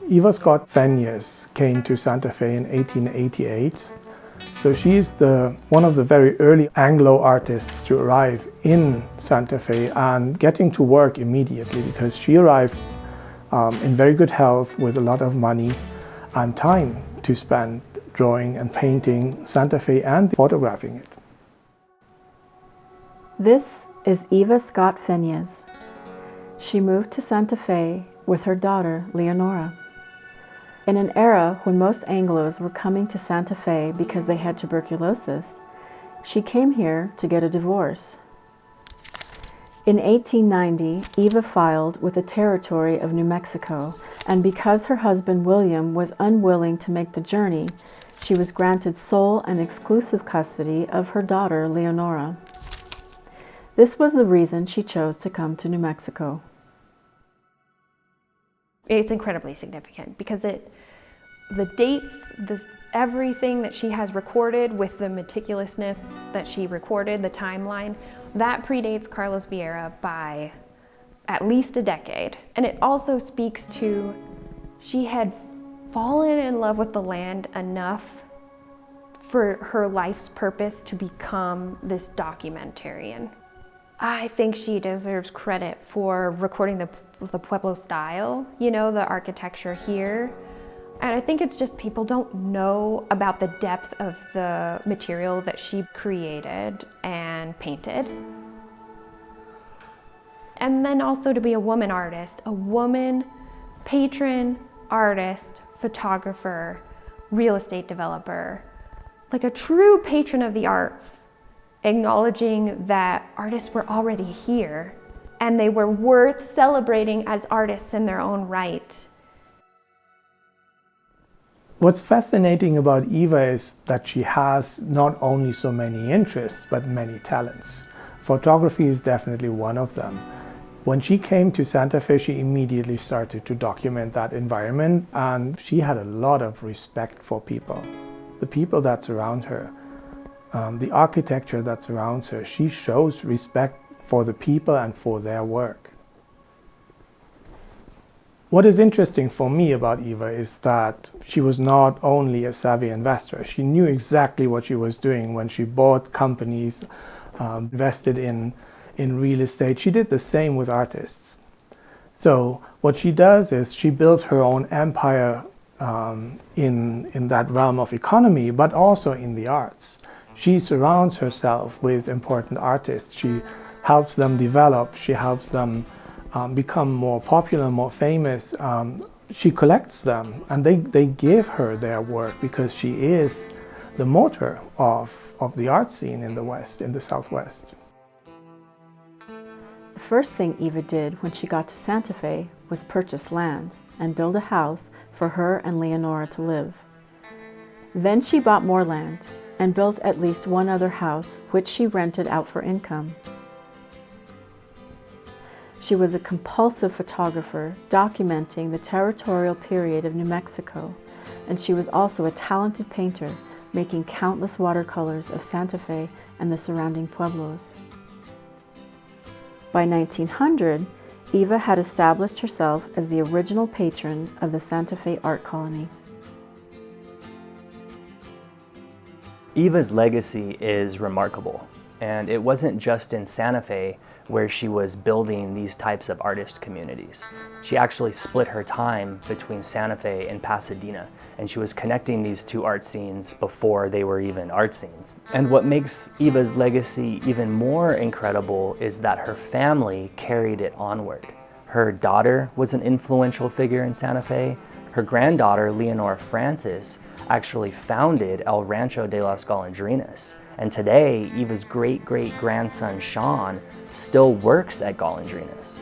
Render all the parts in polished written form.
Eva Scott Fényes came to Santa Fe in 1888. So she's one of the very early Anglo artists to arrive in Santa Fe and getting to work immediately, because she arrived in very good health with a lot of money and time to spend drawing and painting Santa Fe and photographing it. This is Eva Scott Fényes. She moved to Santa Fe with her daughter, Leonora. In an era when most Anglos were coming to Santa Fe because they had tuberculosis, she came here to get a divorce. In 1890, Eva filed with the territory of New Mexico, and because her husband William was unwilling to make the journey, she was granted sole and exclusive custody of her daughter, Leonora. This was the reason she chose to come to New Mexico. It's incredibly significant because the dates, everything that she has recorded with the meticulousness that she recorded, the timeline, that predates Carlos Vieira by at least a decade. And it also speaks to, she had fallen in love with the land enough for her life's purpose to become this documentarian. I think she deserves credit for recording the Pueblo style, you know, the architecture here. And I think it's just people don't know about the depth of the material that she created and painted. And then also to be a woman artist, a woman patron, artist, photographer, real estate developer, like a true patron of the arts, acknowledging that artists were already here and they were worth celebrating as artists in their own right. What's fascinating about Eva is that she has not only so many interests, but many talents. Photography is definitely one of them. When she came to Santa Fe, she immediately started to document that environment, and she had a lot of respect for people, the people that surround her, the architecture that surrounds her. She shows respect for the people and for their work. What is interesting for me about Eva is that she was not only a savvy investor. She knew exactly what she was doing when she bought companies, invested in real estate. She did the same with artists. So what she does is she builds her own empire in that realm of economy, but also in the arts. She surrounds herself with important artists. She helps them develop. She helps them become more popular, more famous. She collects them, and they give her their work because she is the motor of the art scene in the West, in the Southwest. The first thing Eva did when she got to Santa Fe was purchase land and build a house for her and Leonora to live. Then she bought more land and built at least one other house, which she rented out for income. She was a compulsive photographer documenting the territorial period of New Mexico, and she was also a talented painter, making countless watercolors of Santa Fe and the surrounding pueblos. By 1900, Eva had established herself as the original patron of the Santa Fe art colony. Eva's legacy is remarkable, and it wasn't just in Santa Fe where she was building these types of artist communities. She actually split her time between Santa Fe and Pasadena, and she was connecting these two art scenes before they were even art scenes. And what makes Eva's legacy even more incredible is that her family carried it onward. Her daughter was an influential figure in Santa Fe. Her granddaughter, Leonora Francis, actually founded El Rancho de las Golondrinas. And today, Eva's great-great-grandson, Sean, still works at Golondrinas.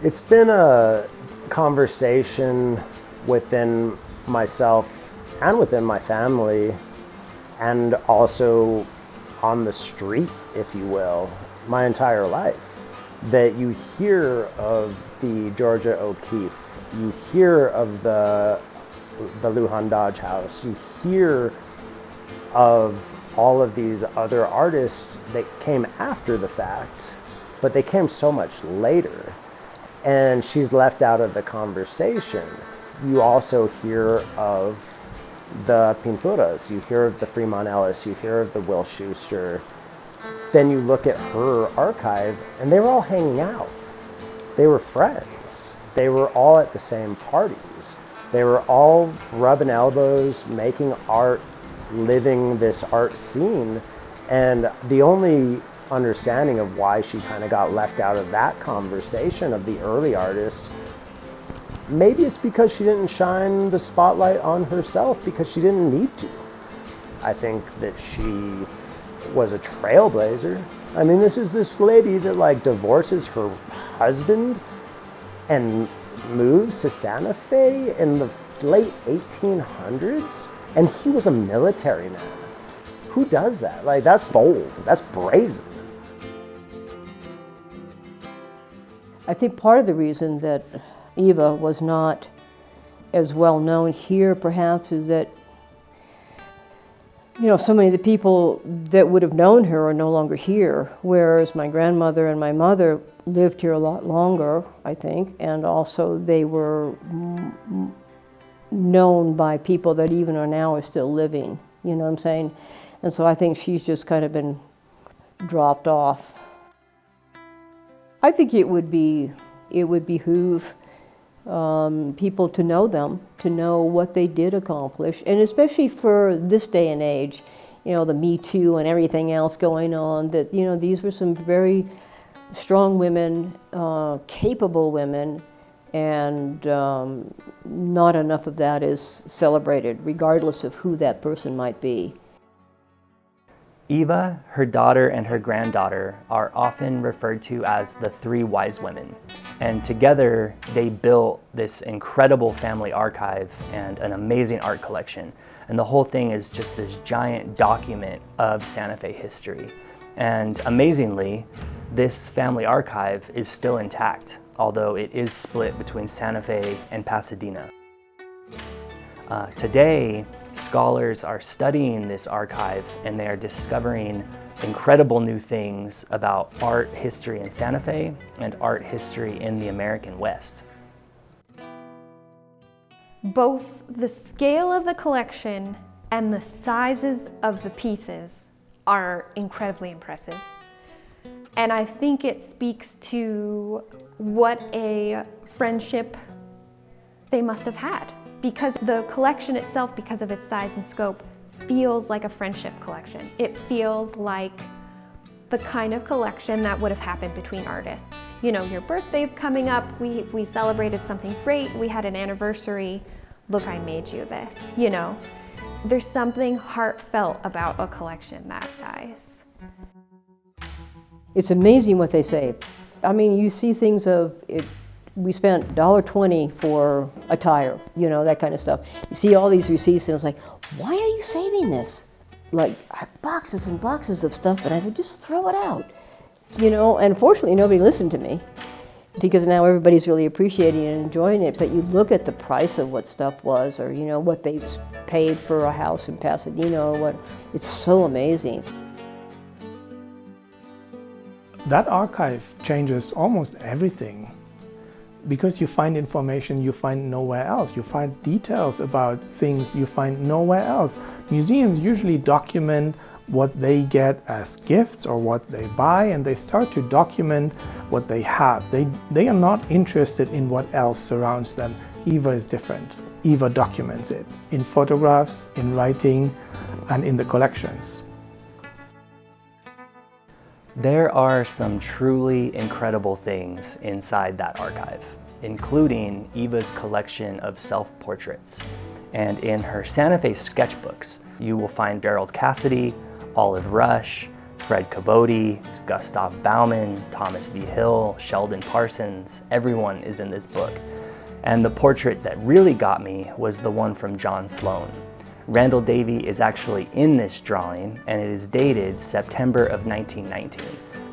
It's been a conversation within myself and within my family, and also on the street, if you will, my entire life, that you hear of the Georgia O'Keeffe, you hear of the Lujan Dodge House, you hear of all of these other artists that came after the fact, but they came so much later. and she's left out of the conversation. You also hear of the Pinturas, you hear of the Fremont Ellis, you hear of the Will Schuster. Then you look at her archive, and they were all hanging out. They were friends. They were all at the same parties. They were all rubbing elbows, making art, living this art scene. And the only understanding of why she kind of got left out of that conversation of the early artists, maybe it's because she didn't shine the spotlight on herself because she didn't need to. I think that she was a trailblazer. I mean, this is this lady that like divorces her husband and moves to Santa Fe in the late 1800s, and he was a military man. Who does that? Like, that's bold, that's brazen. I think part of the reason that Eva was not as well known here perhaps is that, you know, so many of the people that would have known her are no longer here, whereas my grandmother and my mother lived here a lot longer, I think, and also they were known by people that even are now still living, you know what I'm saying? And so I think she's just kind of been dropped off. I think it would behoove people to know them, to know what they did accomplish, and especially for this day and age, you know, the Me Too and everything else going on, that, you know, these were some very strong women, capable women, and not enough of that is celebrated, regardless of who that person might be. Eva, her daughter, and her granddaughter are often referred to as the three wise women. And together they built this incredible family archive and an amazing art collection. And the whole thing is just this giant document of Santa Fe history. And amazingly, this family archive is still intact, although it is split between Santa Fe and Pasadena. Today, scholars are studying this archive and they are discovering incredible new things about art history in Santa Fe and art history in the American West. Both the scale of the collection and the sizes of the pieces are incredibly impressive. And I think it speaks to what a friendship they must have had. Because the collection itself, because of its size and scope, feels like a friendship collection. It feels like the kind of collection that would have happened between artists. You know, your birthday's coming up, we celebrated something great, we had an anniversary, look, I made you this, you know. There's something heartfelt about a collection that size. It's amazing what they say. I mean, you see things of it. We spent $1.20 for a tire, you know, that kind of stuff. You see all these receipts and it's like, why are you saving this? Like boxes and boxes of stuff, and I said, just throw it out. You know, and fortunately nobody listened to me because now everybody's really appreciating and enjoying it, but you look at the price of what stuff was, or, you know, what they paid for a house in Pasadena, or what, it's so amazing. That archive changes almost everything. Because you find information you find nowhere else. You find details about things you find nowhere else. Museums usually document what they get as gifts or what they buy, and they start to document what they have. They are not interested in what else surrounds them. Eva is different. Eva documents it in photographs, in writing, and in the collections. There are some truly incredible things inside that archive, including Eva's collection of self-portraits. And in her Santa Fe sketchbooks, you will find Gerald Cassidy, Olive Rush, Fred Cabote, Gustav Bauman, Thomas V. Hill, Sheldon Parsons. Everyone is in this book. And the portrait that really got me was the one from John Sloan. Randall Davey is actually in this drawing, and it is dated September of 1919.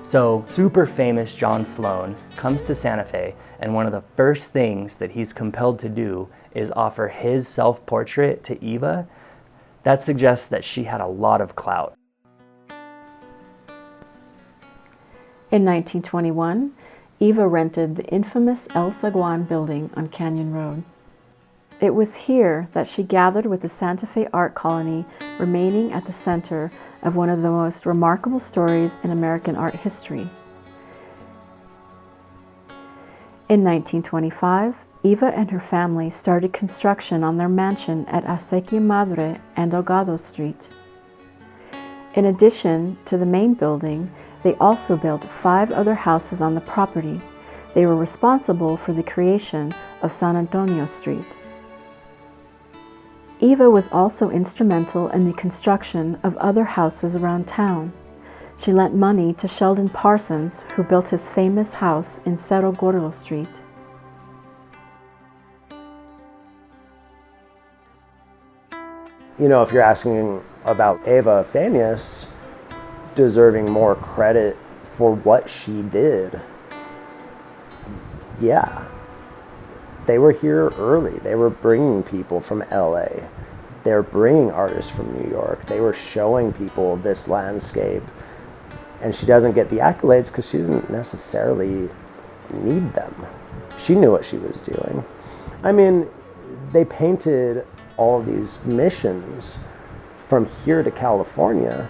So super famous John Sloan comes to Santa Fe, and one of the first things that he's compelled to do is offer his self-portrait to Eva. That suggests that she had a lot of clout. In 1921, Eva rented the infamous El Saguan building on Canyon Road. It was here that she gathered with the Santa Fe art colony, remaining at the center of one of the most remarkable stories in American art history. In 1925, Eva and her family started construction on their mansion at Acequia Madre and Delgado Street. In addition to the main building, they also built 5 other houses on the property. They were responsible for the creation of San Antonio Street. Eva was also instrumental in the construction of other houses around town. She lent money to Sheldon Parsons, who built his famous house in Cerro Gordo Street. You know, if you're asking about Eva Fényes deserving more credit for what she did, yeah. They were here early. They were bringing people from LA. They were bringing artists from New York. They were showing people this landscape. And she doesn't get the accolades because she didn't necessarily need them. She knew what she was doing. I mean, they painted all of these missions from here to California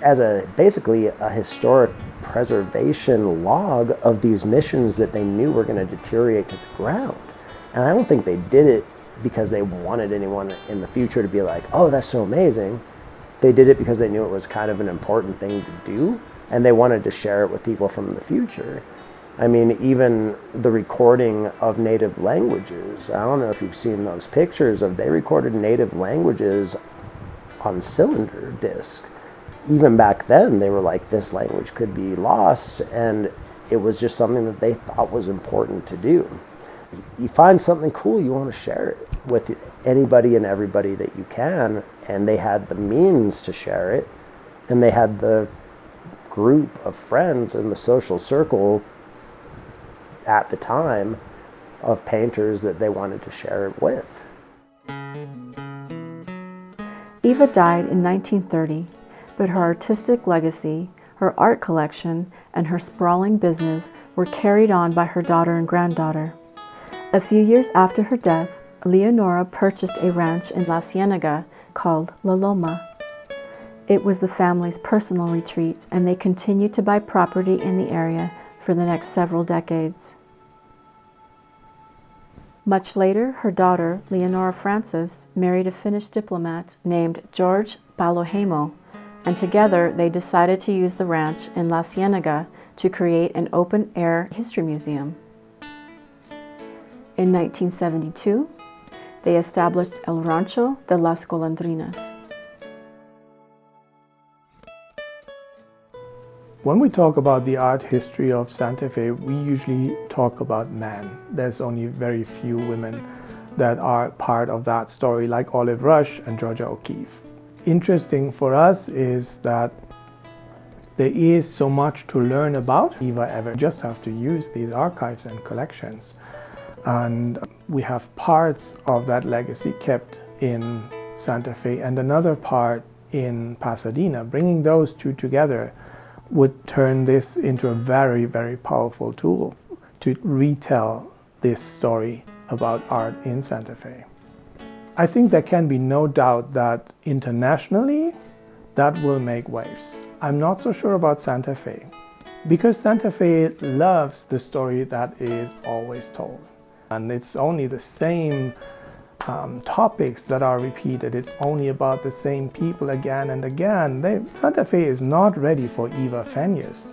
as basically a historic preservation log of these missions that they knew were going to deteriorate to the ground. And I don't think they did it because they wanted anyone in the future to be like, oh, that's so amazing. They did it because they knew it was kind of an important thing to do, and they wanted to share it with people from the future. I mean, even the recording of native languages. I don't know if you've seen those pictures they recorded native languages on cylinder disc. Even back then, they were like, this language could be lost, and it was just something that they thought was important to do. You find something cool, you want to share it with anybody and everybody that you can, and they had the means to share it, and they had the group of friends in the social circle at the time of painters that they wanted to share it with. Eva died in 1930, but her artistic legacy, her art collection, and her sprawling business were carried on by her daughter and granddaughter. A few years after her death, Leonora purchased a ranch in La Cienega called La Loma. It was the family's personal retreat, and they continued to buy property in the area for the next several decades. Much later, her daughter, Leonora Francis, married a Finnish diplomat named George Palohemo, and together they decided to use the ranch in La Cienega to create an open-air history museum. In 1972, they established El Rancho de las Golondrinas. When we talk about the art history of Santa Fe, we usually talk about men. There's only very few women that are part of that story, like Olive Rush and Georgia O'Keeffe. Interesting for us is that there is so much to learn about Eva Ever. You just have to use these archives and collections. And we have parts of that legacy kept in Santa Fe and another part in Pasadena. Bringing those two together would turn this into a very, very powerful tool to retell this story about art in Santa Fe. I think there can be no doubt that internationally that will make waves. I'm not so sure about Santa Fe, because Santa Fe loves the story that is always told. And it's only the same topics that are repeated. It's only about the same people again and again. Santa Fe is not ready for Eva Fényes.